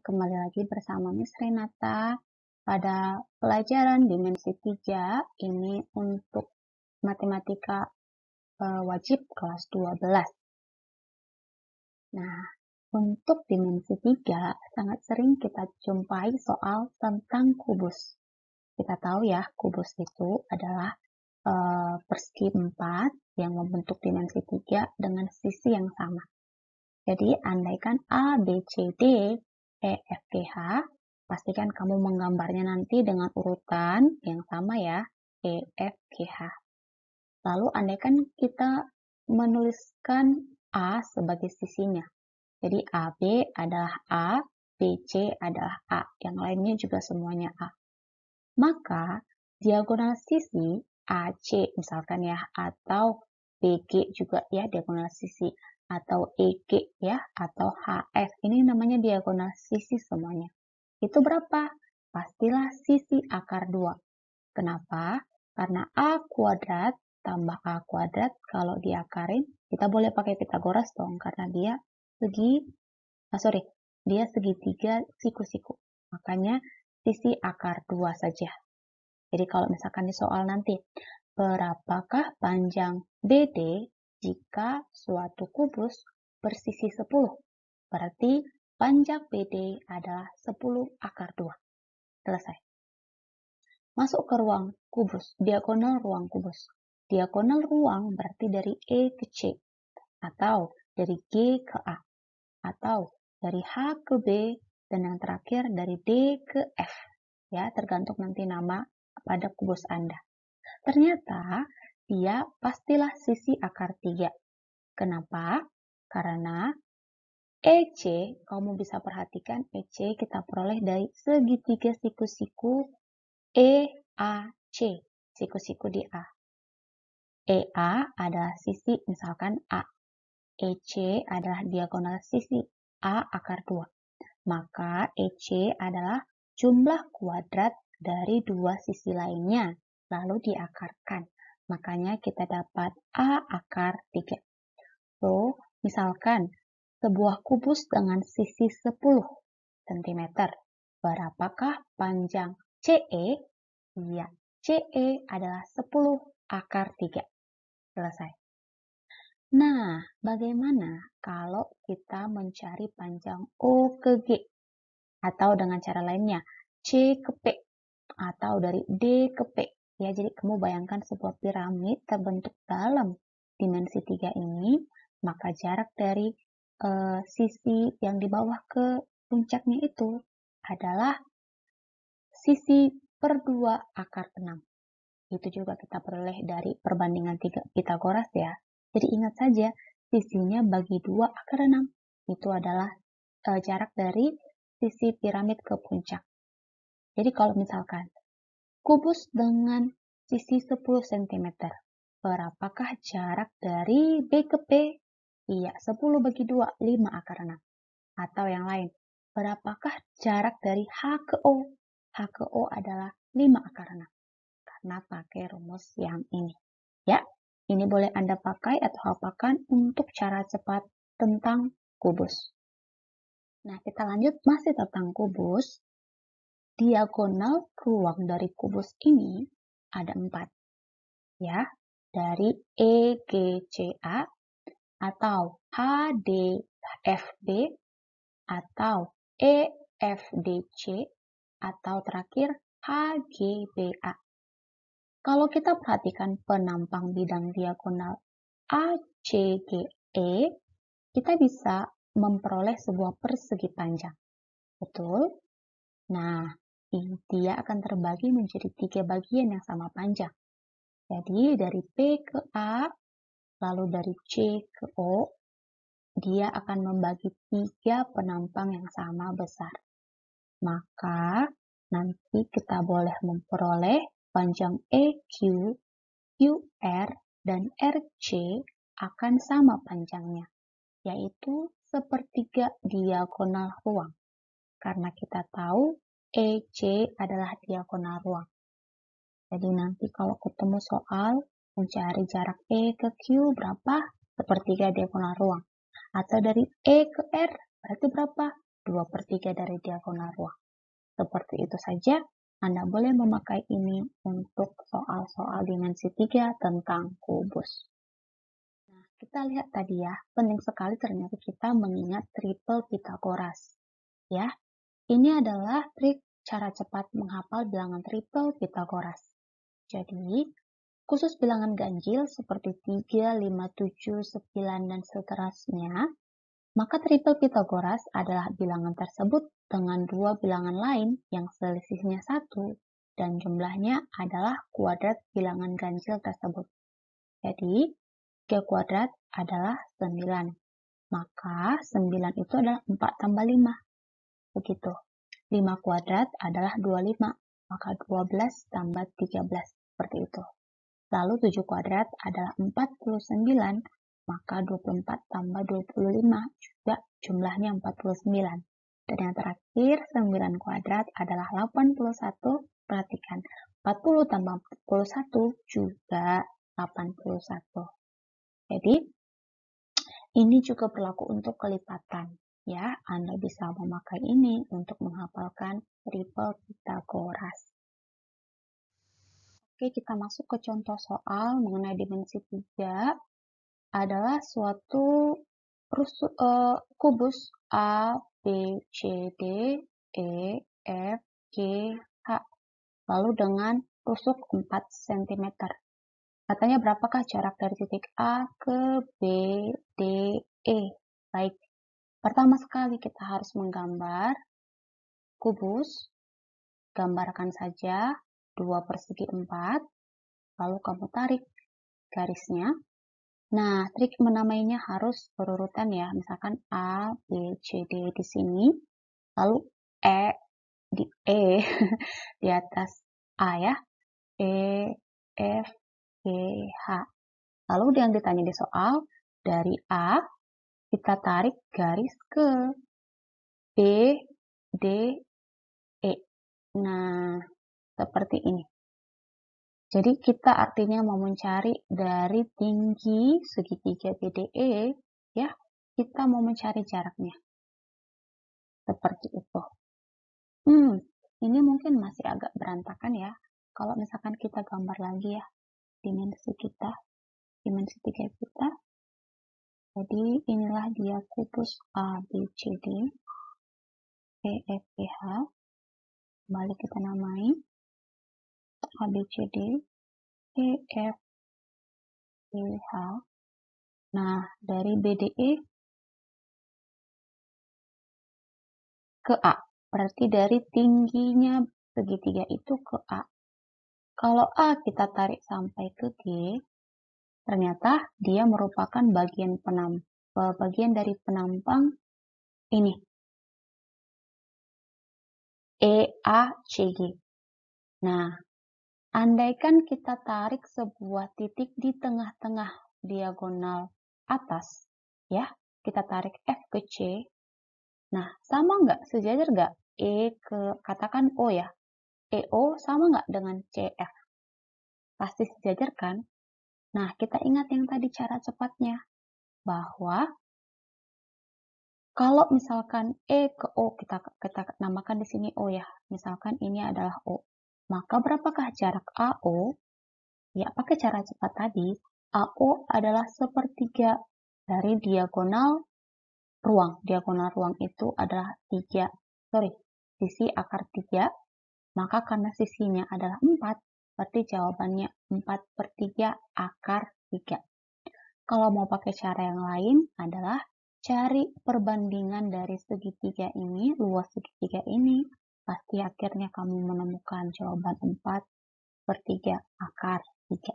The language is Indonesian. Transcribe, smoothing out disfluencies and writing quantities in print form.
kembali lagi bersama Miss Renata pada pelajaran dimensi 3 ini untuk matematika wajib kelas 12. Nah, untuk dimensi 3 sangat sering kita jumpai soal tentang kubus. Kita tahu ya, kubus itu adalah persegi 4 yang membentuk dimensi 3 dengan sisi yang sama. Jadi, andaikan A, B, C, D, E, F, G, H, pastikan kamu menggambarnya nanti dengan urutan yang sama ya, E, F, G, H. Lalu, andaikan kita menuliskan A sebagai sisinya. Jadi, AB adalah A, BC adalah A, yang lainnya juga semuanya A. Maka, diagonal sisi AC misalkan ya, atau BG juga ya, diagonal sisi, atau EG ya, atau HF. Ini namanya diagonal sisi semuanya. Itu berapa? Pastilah sisi akar 2. Kenapa? Karena A kuadrat tambah A kuadrat, kalau diakarin, kita boleh pakai Pitagoras dong, karena dia segitiga siku-siku. Makanya sisi akar 2 saja. Jadi kalau misalkan di soal nanti, berapakah panjang BD jika suatu kubus bersisi 10? Berarti panjang BD adalah 10 akar 2. Selesai. Masuk ke ruang kubus, diagonal ruang kubus. Diagonal ruang berarti dari E ke C, atau dari G ke A, atau dari H ke B, dan yang terakhir dari D ke F. Ya, tergantung nanti nama pada kubus Anda. Ternyata dia pastilah sisi akar 3. Kenapa? Karena EC, kamu bisa perhatikan EC kita peroleh dari segitiga siku-siku EAC, siku-siku di A. EA adalah sisi misalkan A. EC adalah diagonal sisi A akar 2. Maka EC adalah jumlah kuadrat dari dua sisi lainnya, lalu diakarkan. Makanya kita dapat A akar 3. So, misalkan sebuah kubus dengan sisi 10 cm. Berapakah panjang CE? Iya, CE adalah 10 akar 3. Selesai. Nah, bagaimana kalau kita mencari panjang O ke G? Atau dengan cara lainnya, C ke P, atau dari D ke P. Ya, jadi kamu bayangkan sebuah piramid terbentuk dalam dimensi 3 ini, maka jarak dari sisi yang di bawah ke puncaknya itu adalah sisi per 2 akar 6. Itu juga kita peroleh dari perbandingan 3 Pitagoras ya. Jadi ingat saja, sisinya bagi 2 akar 6. Itu adalah jarak dari sisi piramid ke puncak. Jadi kalau misalkan kubus dengan sisi 10 cm, berapakah jarak dari B ke P? Iya, 10 bagi 2, 5 akar 6. Atau yang lain, berapakah jarak dari H ke O? H ke O adalah 5 akar 6. Karena pakai rumus yang ini. Ya, ini boleh Anda pakai atau hafalkan untuk cara cepat tentang kubus. Nah, kita lanjut masih tentang kubus. Diagonal ruang dari kubus ini ada 4. Ya, dari EGCA atau HDFB atau EFDC atau terakhir HGBA. Kalau kita perhatikan penampang bidang diagonal ACGE, kita bisa memperoleh sebuah persegi panjang. Betul? Nah, dia akan terbagi menjadi 3 bagian yang sama panjang. Jadi, dari P ke A, lalu dari C ke O, dia akan membagi 3 penampang yang sama besar. Maka, nanti kita boleh memperoleh panjang EQ, QR, dan RC akan sama panjangnya, yaitu sepertiga diagonal ruang. Karena kita tahu EC adalah diagonal ruang. Jadi nanti kalau ketemu soal mencari jarak E ke Q berapa? Sepertiga diagonal ruang. Atau dari E ke R berarti berapa? 2/3 dari diagonal ruang. Seperti itu saja, Anda boleh memakai ini untuk soal-soal dimensi 3 tentang kubus. Nah, kita lihat tadi ya, penting sekali ternyata kita mengingat triple Pythagoras. Ya, ini adalah trik cara cepat menghafal bilangan triple Pythagoras. Jadi, khusus bilangan ganjil seperti 3, 5, 7, 9, dan seterusnya, maka triple Pythagoras adalah bilangan tersebut dengan dua bilangan lain yang selisihnya 1 dan jumlahnya adalah kuadrat bilangan ganjil tersebut. Jadi, 3 kuadrat adalah 9. Maka 9 itu adalah 4 tambah 5. Begitu. 5 kuadrat adalah 25. Maka 12 tambah 13. Seperti itu. Lalu 7 kuadrat adalah 49. Maka 24 tambah 25 juga jumlahnya 49. Dan yang terakhir, 9 kuadrat adalah 81. Perhatikan, 40 tambah 41 juga 81. Jadi, ini juga berlaku untuk kelipatan. Ya, Anda bisa memakai ini untuk menghafalkan triple Pythagoras. Oke, kita masuk ke contoh soal mengenai dimensi 3. Adalah suatu kubus A, B, C, D, E, F, G, H. Lalu dengan rusuk 4 cm. Katanya berapakah jarak dari titik A ke B, D, E? Baik, pertama sekali kita harus menggambar kubus. Gambarkan saja 2 persegi 4. Lalu kamu tarik garisnya. Nah, trik menamainya harus berurutan ya. Misalkan A, B, C, D di sini. Lalu E di atas A ya. E, F, G, H. Lalu yang ditanya di soal, dari A kita tarik garis ke B, D, E. Nah, seperti ini. Jadi kita artinya mau mencari dari tinggi segitiga BDE, ya, kita mau mencari jaraknya. Seperti itu. Ini mungkin masih agak berantakan ya. Kalau misalkan kita gambar lagi ya, dimensi 3 kita. Jadi inilah dia kubus A, B, C, D, E, F, G, H. Kembali kita namai. A, B, C, D, E, F, G, H. Nah, dari BDE ke A. Berarti dari tingginya segitiga itu ke A. Kalau A kita tarik sampai ke G, ternyata dia merupakan bagian dari penampang ini. EACG. Nah, andaikan kita tarik sebuah titik di tengah-tengah diagonal atas, ya, kita tarik F ke C. Nah, sama nggak? Sejajar nggak? E ke, katakan O ya. EO sama nggak dengan CF? Pasti sejajar kan? Nah, kita ingat yang tadi cara cepatnya. Bahwa kalau misalkan E ke O, kita namakan di sini O ya. Misalkan ini adalah O. Maka berapakah jarak AO? Ya, pakai cara cepat tadi. AO adalah sepertiga dari diagonal ruang. Diagonal ruang itu adalah sisi akar 3. Maka karena sisinya adalah 4, berarti jawabannya 4/3 akar 3. Kalau mau pakai cara yang lain adalah cari perbandingan dari segitiga ini, luas segitiga ini. Pasti akhirnya kamu menemukan jawaban 4/3 akar 3.